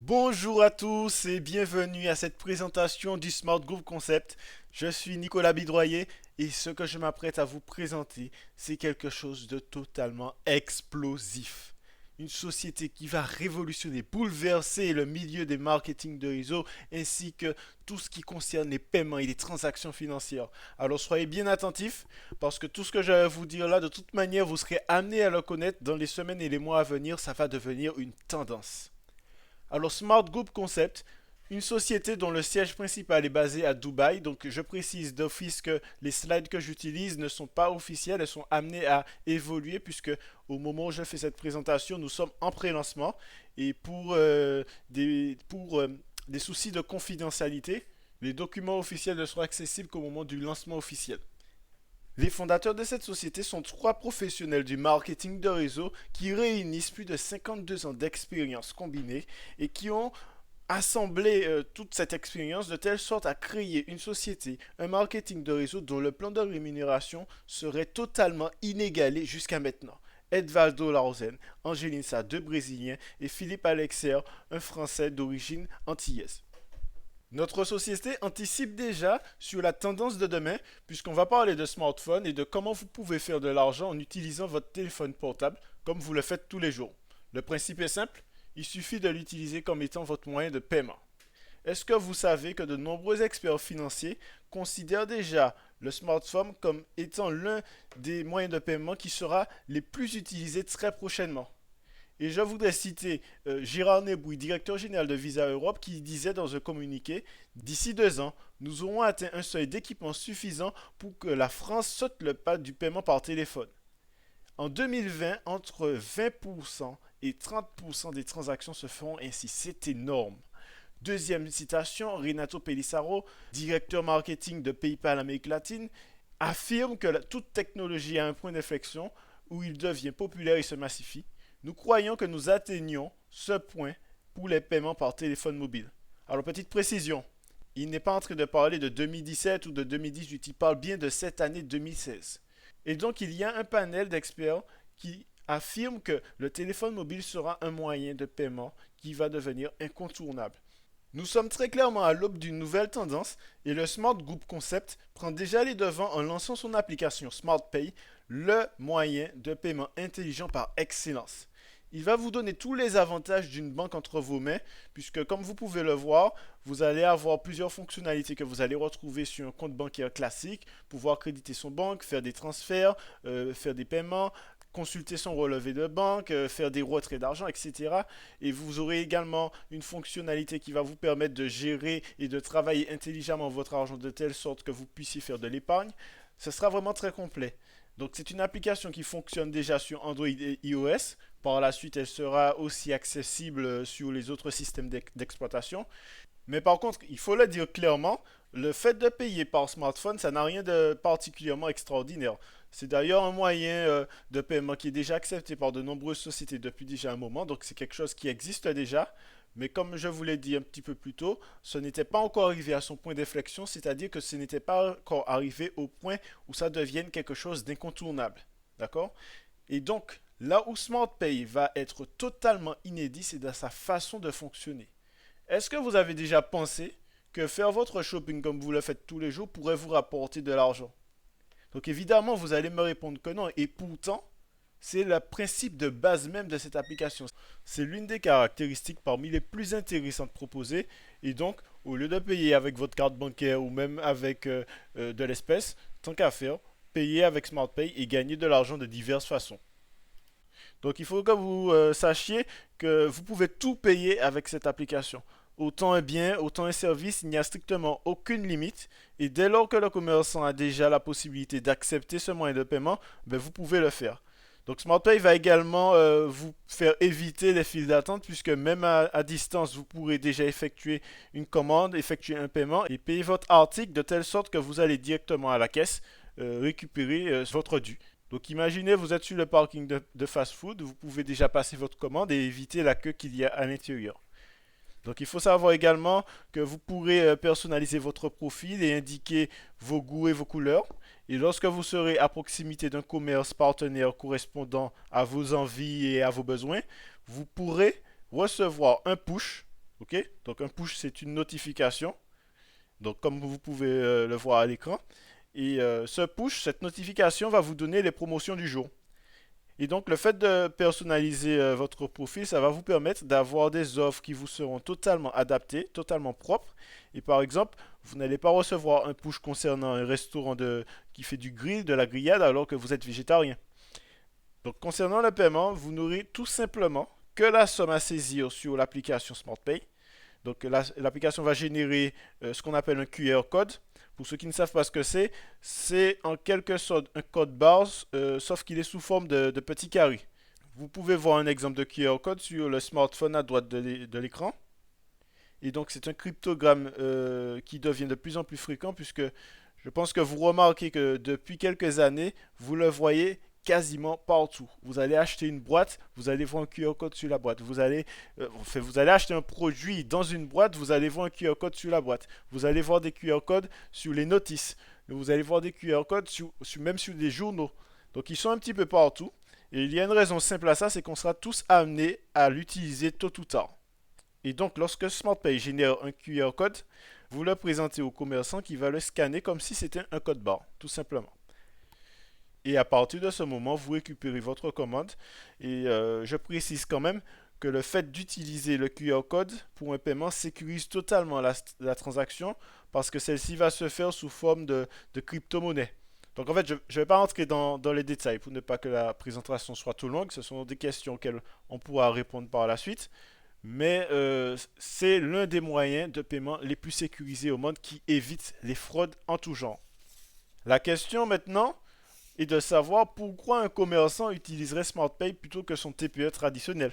Bonjour à tous et bienvenue à cette présentation du Smart Group Concept. Je suis Nicolas Bidroyer et ce que je m'apprête à vous présenter, c'est quelque chose de totalement explosif. Une société qui va révolutionner, bouleverser le milieu des marketing de réseau ainsi que tout ce qui concerne les paiements et les transactions financières. Alors soyez bien attentifs parce que tout ce que je vais vous dire là, de toute manière, vous serez amené à le connaître dans les semaines et les mois à venir. Ça va devenir une tendance. Alors, Smart Group Concept, une société dont le siège principal est basé à Dubaï. Donc, je précise d'office que les slides que j'utilise ne sont pas officielles, elles sont amenées à évoluer puisque au moment où je fais cette présentation, nous sommes en pré-lancement et pour des soucis de confidentialité, les documents officiels ne seront accessibles qu'au moment du lancement officiel. Les fondateurs de cette société sont trois professionnels du marketing de réseau qui réunissent plus de 52 ans d'expérience combinée et qui ont assemblé toute cette expérience de telle sorte à créer une société, un marketing de réseau dont le plan de rémunération serait totalement inégalé jusqu'à maintenant. Edvaldo Larsen, Angeline Sa, deux Brésiliens, et Philippe Alexer, un Français d'origine antillaise. Notre société anticipe déjà sur la tendance de demain, puisqu'on va parler de smartphone et de comment vous pouvez faire de l'argent en utilisant votre téléphone portable, comme vous le faites tous les jours. Le principe est simple, il suffit de l'utiliser comme étant votre moyen de paiement. Est-ce que vous savez que de nombreux experts financiers considèrent déjà le smartphone comme étant l'un des moyens de paiement qui sera les plus utilisés très prochainement? Et je voudrais citer Gérard Nebouy, directeur général de Visa Europe, qui disait dans un communiqué: d'ici 2 ans, nous aurons atteint un seuil d'équipement suffisant pour que la France saute le pas du paiement par téléphone. En 2020, entre 20% et 30% des transactions se feront ainsi. C'est énorme. Deuxième citation, Renato Pelissaro, directeur marketing de PayPal Amérique latine, affirme que toute technologie a un point d'inflexion où il devient populaire et se massifie. Nous croyons que nous atteignons ce point pour les paiements par téléphone mobile. Alors, petite précision, il n'est pas en train de parler de 2017 ou de 2018, il parle bien de cette année 2016. Et donc, il y a un panel d'experts qui affirme que le téléphone mobile sera un moyen de paiement qui va devenir incontournable. Nous sommes très clairement à l'aube d'une nouvelle tendance et le Smart Group Concept prend déjà les devants en lançant son application SmartPay, le moyen de paiement intelligent par excellence. Il va vous donner tous les avantages d'une banque entre vos mains, puisque comme vous pouvez le voir, vous allez avoir plusieurs fonctionnalités que vous allez retrouver sur un compte bancaire classique, pouvoir créditer son banque, faire des transferts, faire des paiements, consulter son relevé de banque, faire des retraits d'argent, etc. Et vous aurez également une fonctionnalité qui va vous permettre de gérer et de travailler intelligemment votre argent de telle sorte que vous puissiez faire de l'épargne. Ce sera vraiment très complet. Donc c'est une application qui fonctionne déjà sur Android et iOS. Par la suite, elle sera aussi accessible sur les autres systèmes d'exploitation. Mais par contre, il faut le dire clairement, le fait de payer par smartphone, ça n'a rien de particulièrement extraordinaire. C'est d'ailleurs un moyen de paiement qui est déjà accepté par de nombreuses sociétés depuis déjà un moment, donc c'est quelque chose qui existe déjà. Mais comme je vous l'ai dit un petit peu plus tôt, ce n'était pas encore arrivé à son point d'inflexion, c'est-à-dire que ce n'était pas encore arrivé au point où ça devienne quelque chose d'incontournable. D'accord? Et donc, là où SmartPay va être totalement inédit, c'est dans sa façon de fonctionner. Est-ce que vous avez déjà pensé que faire votre shopping comme vous le faites tous les jours pourrait vous rapporter de l'argent? Donc évidemment, vous allez me répondre que non. Et pourtant, c'est le principe de base même de cette application. C'est l'une des caractéristiques parmi les plus intéressantes proposées. Et donc, au lieu de payer avec votre carte bancaire ou même avec de l'espèce, tant qu'à faire, payer avec SmartPay et gagner de l'argent de diverses façons. Donc il faut que vous sachiez que vous pouvez tout payer avec cette application. Autant un bien, autant un service, il n'y a strictement aucune limite. Et dès lors que le commerçant a déjà la possibilité d'accepter ce moyen de paiement, ben vous pouvez le faire. Donc SmartPay va également vous faire éviter les files d'attente puisque même à distance, vous pourrez déjà effectuer une commande, effectuer un paiement et payer votre article de telle sorte que vous allez directement à la caisse récupérer votre dû. Donc imaginez, vous êtes sur le parking de fast-food, vous pouvez déjà passer votre commande et éviter la queue qu'il y a à l'intérieur. Donc il faut savoir également que vous pourrez personnaliser votre profil et indiquer vos goûts et vos couleurs. Et lorsque vous serez à proximité d'un commerce partenaire correspondant à vos envies et à vos besoins, vous pourrez recevoir un push Ok? Donc un push, c'est une notification. Donc comme vous pouvez le voir à l'écran. Et ce push, cette notification va vous donner les promotions du jour. Et donc le fait de personnaliser votre profil, ça va vous permettre d'avoir des offres qui vous seront totalement adaptées, totalement propres. Et par exemple, vous n'allez pas recevoir un push concernant un restaurant qui fait du grill, de la grillade, alors que vous êtes végétarien. Donc concernant le paiement, vous n'aurez tout simplement que la somme à saisir sur l'application SmartPay. Donc l'application va générer ce qu'on appelle un QR code. Pour ceux qui ne savent pas ce que c'est en quelque sorte un code barre, sauf qu'il est sous forme de petits carrés. Vous pouvez voir un exemple de QR code sur le smartphone à droite de l'écran. Et donc c'est un cryptogramme qui devient de plus en plus fréquent puisque je pense que vous remarquez que depuis quelques années, vous le voyez quasiment partout. Vous allez acheter une boîte, vous allez voir un QR code sur la boîte. Vous allez acheter un produit dans une boîte, vous allez voir un QR code sur la boîte. Vous allez voir des QR codes sur les notices. Vous allez voir des QR codes même sur des journaux. Donc ils sont un petit peu partout. Et il y a une raison simple à ça, c'est qu'on sera tous amenés à l'utiliser tôt ou tard. Et donc, lorsque SmartPay génère un QR code, vous le présentez au commerçant qui va le scanner comme si c'était un code barre, tout simplement. Et à partir de ce moment, vous récupérez votre commande. Et je précise quand même que le fait d'utiliser le QR code pour un paiement sécurise totalement la transaction parce que celle-ci va se faire sous forme de crypto-monnaie. Donc en fait, je ne vais pas entrer dans les détails pour ne pas que la présentation soit trop longue. Ce sont des questions auxquelles on pourra répondre par la suite. Mais c'est l'un des moyens de paiement les plus sécurisés au monde qui évite les fraudes en tout genre. La question maintenant est de savoir pourquoi un commerçant utiliserait SmartPay plutôt que son TPE traditionnel.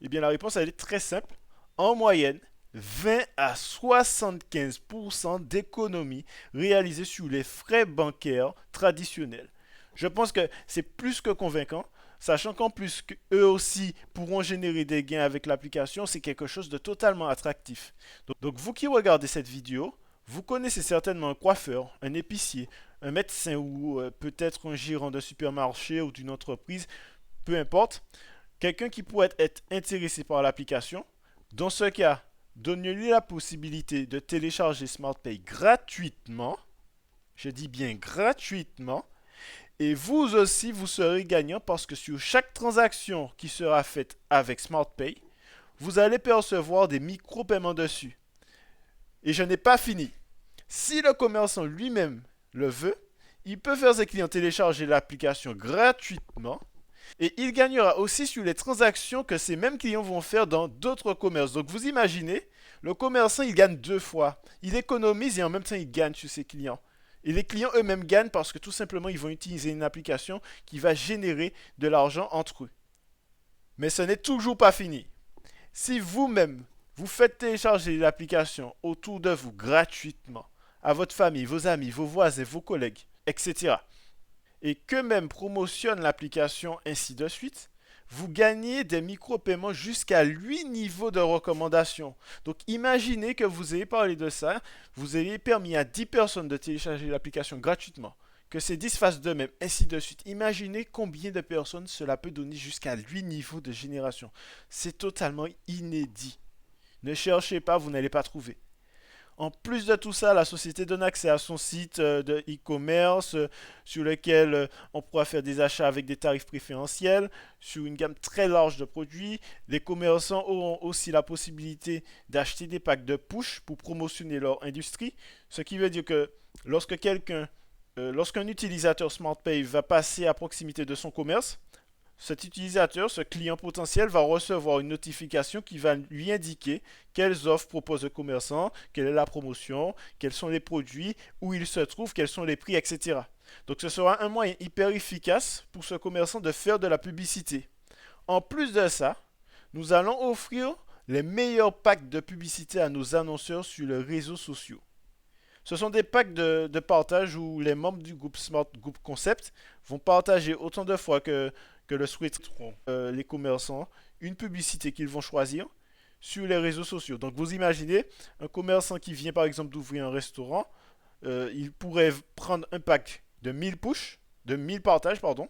Eh bien la réponse elle est très simple. En moyenne, 20 à 75% d'économies réalisées sur les frais bancaires traditionnels. Je pense que c'est plus que convaincant, sachant qu'en plus eux aussi pourront générer des gains avec l'application, c'est quelque chose de totalement attractif. Donc vous qui regardez cette vidéo, vous connaissez certainement un coiffeur, un épicier, un médecin ou peut-être un gérant de supermarché ou d'une entreprise, peu importe, quelqu'un qui pourrait être intéressé par l'application. Dans ce cas, donnez-lui la possibilité de télécharger SmartPay gratuitement. Je dis bien gratuitement. Et vous aussi, vous serez gagnant parce que sur chaque transaction qui sera faite avec SmartPay, vous allez percevoir des micro-paiements dessus. Et je n'ai pas fini. Si le commerçant lui-même le veut, il peut faire ses clients télécharger l'application gratuitement et il gagnera aussi sur les transactions que ces mêmes clients vont faire dans d'autres commerces. Donc vous imaginez, le commerçant il gagne deux fois. Il économise et en même temps il gagne sur ses clients. Et les clients eux-mêmes gagnent parce que tout simplement ils vont utiliser une application qui va générer de l'argent entre eux. Mais ce n'est toujours pas fini. Si vous-même vous faites télécharger l'application autour de vous gratuitement, à votre famille, vos amis, vos voisins, vos collègues, etc., et qu'eux-mêmes promotionnent l'application ainsi de suite, vous gagnez des micro-paiements jusqu'à 8 niveaux de recommandation. Donc imaginez que vous ayez parlé de ça, vous ayez permis à 10 personnes de télécharger l'application gratuitement, que ces 10 fassent de même, ainsi de suite. Imaginez combien de personnes cela peut donner jusqu'à 8 niveaux de génération. C'est totalement inédit. Ne cherchez pas, vous n'allez pas trouver. En plus de tout ça, la société donne accès à son site de e-commerce sur lequel on pourra faire des achats avec des tarifs préférentiels sur une gamme très large de produits. Les commerçants auront aussi la possibilité d'acheter des packs de push pour promotionner leur industrie, ce qui veut dire que lorsqu'un utilisateur SmartPay va passer à proximité de son commerce, cet utilisateur, ce client potentiel, va recevoir une notification qui va lui indiquer quelles offres propose le commerçant, quelle est la promotion, quels sont les produits, où ils se trouvent, quels sont les prix, etc. Donc ce sera un moyen hyper efficace pour ce commerçant de faire de la publicité. En plus de ça, nous allons offrir les meilleurs packs de publicité à nos annonceurs sur les réseaux sociaux. Ce sont des packs de partage où les membres du groupe Smart Group Concept vont partager autant de fois que le souhaiteront les commerçants une publicité qu'ils vont choisir sur les réseaux sociaux. Donc vous imaginez un commerçant qui vient par exemple d'ouvrir un restaurant, il pourrait prendre un pack de 1000 push, de 1000 partages, pardon,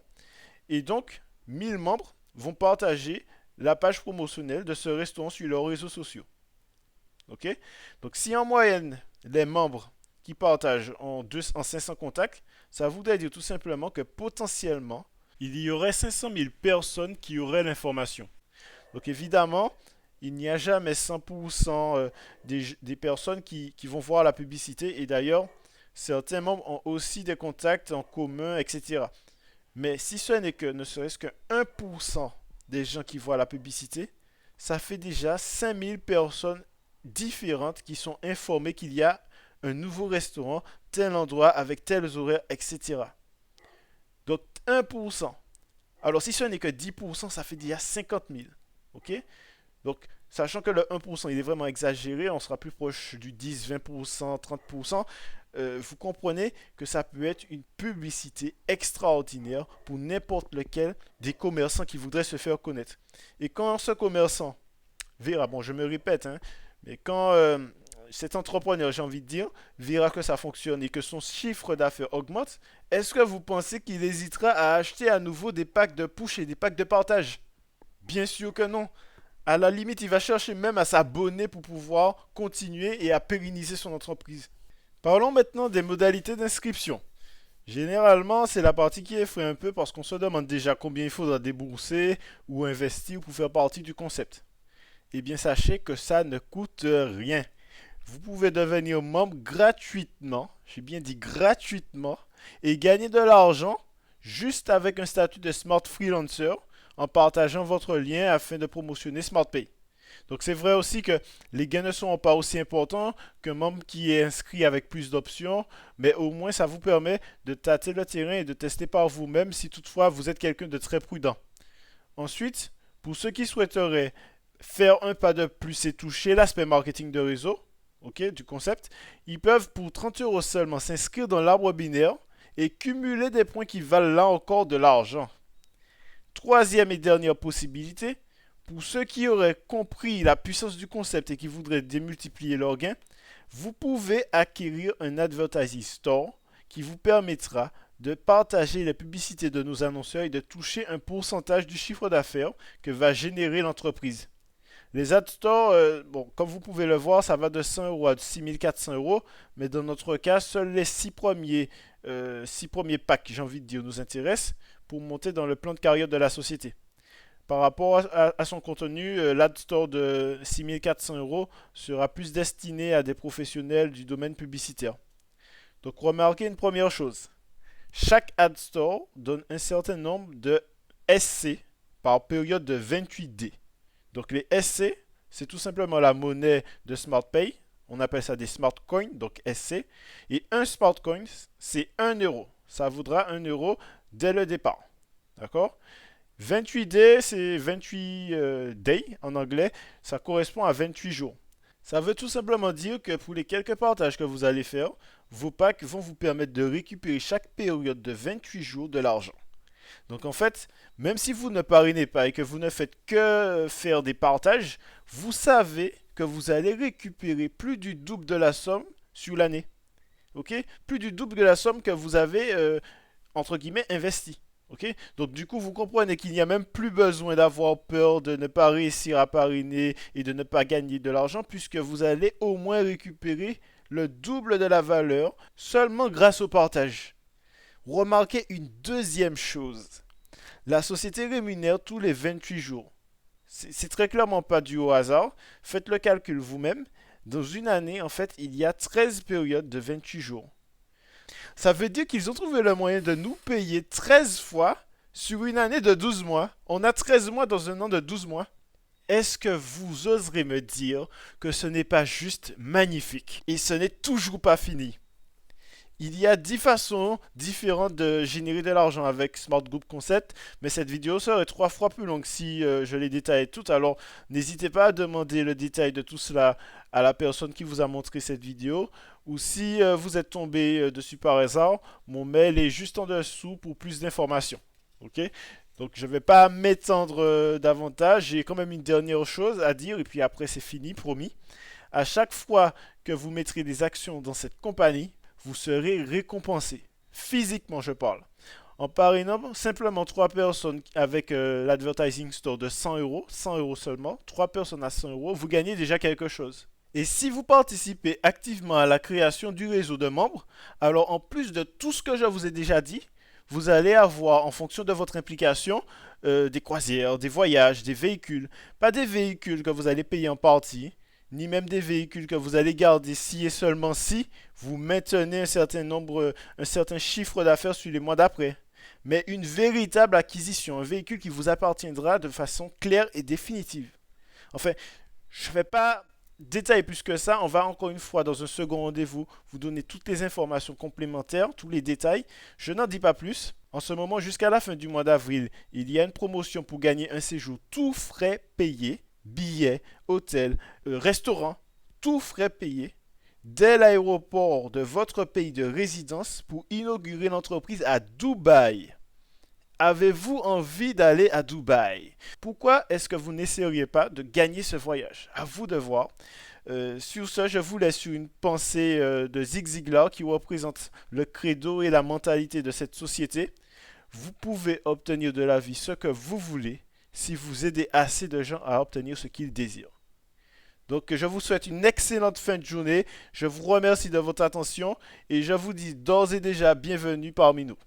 et donc 1000 membres vont partager la page promotionnelle de ce restaurant sur leurs réseaux sociaux. Ok? Donc si en moyenne, les membres qui partagent en 500 contacts, ça voudrait dire tout simplement que potentiellement, il y aurait 500 000 personnes qui auraient l'information. Donc évidemment, il n'y a jamais 100% des personnes qui vont voir la publicité. Et d'ailleurs, certains membres ont aussi des contacts en commun, etc. Mais si ce n'est que ne serait-ce que 1% des gens qui voient la publicité, ça fait déjà 5000 personnes différentes qui sont informées qu'il y a un nouveau restaurant, tel endroit, avec tels horaires, etc. Donc 1%. Alors si ce n'est que 10%, ça fait déjà 50 000. Ok? Donc, sachant que le 1%, il est vraiment exagéré, on sera plus proche du 10, 20%, 30%, vous comprenez que ça peut être une publicité extraordinaire pour n'importe lequel des commerçants qui voudraient se faire connaître. Et quand ce commerçant verra, bon, je me répète, hein, mais quand cet entrepreneur, j'ai envie de dire, verra que ça fonctionne et que son chiffre d'affaires augmente, est-ce que vous pensez qu'il hésitera à acheter à nouveau des packs de push et des packs de partage? Bien sûr que non. À la limite, il va chercher même à s'abonner pour pouvoir continuer et à pérenniser son entreprise. Parlons maintenant des modalités d'inscription. Généralement, c'est la partie qui effraie un peu parce qu'on se demande déjà combien il faudra débourser ou investir pour faire partie du concept. Eh bien, sachez que ça ne coûte rien. Vous pouvez devenir membre gratuitement, j'ai bien dit gratuitement, et gagner de l'argent juste avec un statut de Smart Freelancer en partageant votre lien afin de promotionner SmartPay. Donc c'est vrai aussi que les gains ne sont pas aussi importants qu'un membre qui est inscrit avec plus d'options, mais au moins ça vous permet de tâter le terrain et de tester par vous-même si toutefois vous êtes quelqu'un de très prudent. Ensuite, pour ceux qui souhaiteraient faire un pas de plus et toucher l'aspect marketing de réseau, du concept, ils peuvent pour 30 € seulement s'inscrire dans l'arbre binaire et cumuler des points qui valent là encore de l'argent. Troisième et dernière possibilité, pour ceux qui auraient compris la puissance du concept et qui voudraient démultiplier leurs gains, vous pouvez acquérir un Advertising Store qui vous permettra de partager les publicités de nos annonceurs et de toucher un pourcentage du chiffre d'affaires que va générer l'entreprise. Les Ad Store, comme vous pouvez le voir, ça va de 100 € à 6400 €, mais dans notre cas, seuls les 6 premiers packs, j'ai envie de dire, nous intéressent pour monter dans le plan de carrière de la société. Par rapport à son contenu, l'Ad Store de 6400 € sera plus destiné à des professionnels du domaine publicitaire. Donc remarquez une première chose. Chaque Ad Store donne un certain nombre de SC par période de 28D. Donc les SC, c'est tout simplement la monnaie de SmartPay. On appelle ça des Smart Coins, donc SC. Et un Smart Coin, c'est 1 €. Ça vaudra 1 € dès le départ. D'accord? 28D, c'est 28 day en anglais. Ça correspond à 28 jours. Ça veut tout simplement dire que pour les quelques partages que vous allez faire, vos packs vont vous permettre de récupérer chaque période de 28 jours de l'argent. Donc en fait, même si vous ne parrainez pas et que vous ne faites que faire des partages, vous savez que vous allez récupérer plus du double de la somme sur l'année. Ok? Plus du double de la somme que vous avez, entre guillemets, investi. Ok? Donc du coup, vous comprenez qu'il n'y a même plus besoin d'avoir peur de ne pas réussir à parrainer et de ne pas gagner de l'argent puisque vous allez au moins récupérer le double de la valeur seulement grâce au partage. Remarquez une deuxième chose. La société rémunère tous les 28 jours. C'est très clairement pas dû au hasard. Faites le calcul vous-même. Dans une année, en fait, il y a 13 périodes de 28 jours. Ça veut dire qu'ils ont trouvé le moyen de nous payer 13 fois sur une année de 12 mois. On a 13 mois dans un an de 12 mois. Est-ce que vous oserez me dire que ce n'est pas juste magnifique? Et ce n'est toujours pas fini. Il y a 10 façons différentes de générer de l'argent avec Smart Group Concept, mais cette vidéo serait 3 fois plus longue si je les détaille toutes. Alors n'hésitez pas à demander le détail de tout cela à la personne qui vous a montré cette vidéo. Ou si vous êtes tombé dessus par hasard, mon mail est juste en dessous pour plus d'informations. Ok? Donc je ne vais pas m'étendre davantage. J'ai quand même une dernière chose à dire et puis après c'est fini, promis. À chaque fois que vous mettrez des actions dans cette compagnie, vous serez récompensé. Physiquement, je parle. En parrainant simplement 3 personnes avec l'Advertising Store de 100 €, 100 € seulement, 3 personnes à 100 €, vous gagnez déjà quelque chose. Et si vous participez activement à la création du réseau de membres, alors en plus de tout ce que je vous ai déjà dit, vous allez avoir, en fonction de votre implication, des croisières, des voyages, des véhicules. Pas des véhicules que vous allez payer en partie, ni même des véhicules que vous allez garder si et seulement si vous maintenez un certain nombre, un certain chiffre d'affaires sur les mois d'après. Mais une véritable acquisition, un véhicule qui vous appartiendra de façon claire et définitive. Enfin, je ne vais pas détailler plus que ça. On va encore une fois, dans un second rendez-vous, vous donner toutes les informations complémentaires, tous les détails. Je n'en dis pas plus. En ce moment, jusqu'à la fin du mois d'avril, il y a une promotion pour gagner un séjour tout frais payé, billets, hôtel, restaurant, tout frais payé, dès l'aéroport de votre pays de résidence pour inaugurer l'entreprise à Dubaï. Avez-vous envie d'aller à Dubaï? Pourquoi est-ce que vous n'essayeriez pas de gagner ce voyage? À vous de voir. Sur ce, je vous laisse sur une pensée de Zig Ziglar qui représente le credo et la mentalité de cette société. Vous pouvez obtenir de la vie ce que vous voulez si vous aidez assez de gens à obtenir ce qu'ils désirent. Donc, je vous souhaite une excellente fin de journée. Je vous remercie de votre attention et je vous dis d'ores et déjà bienvenue parmi nous.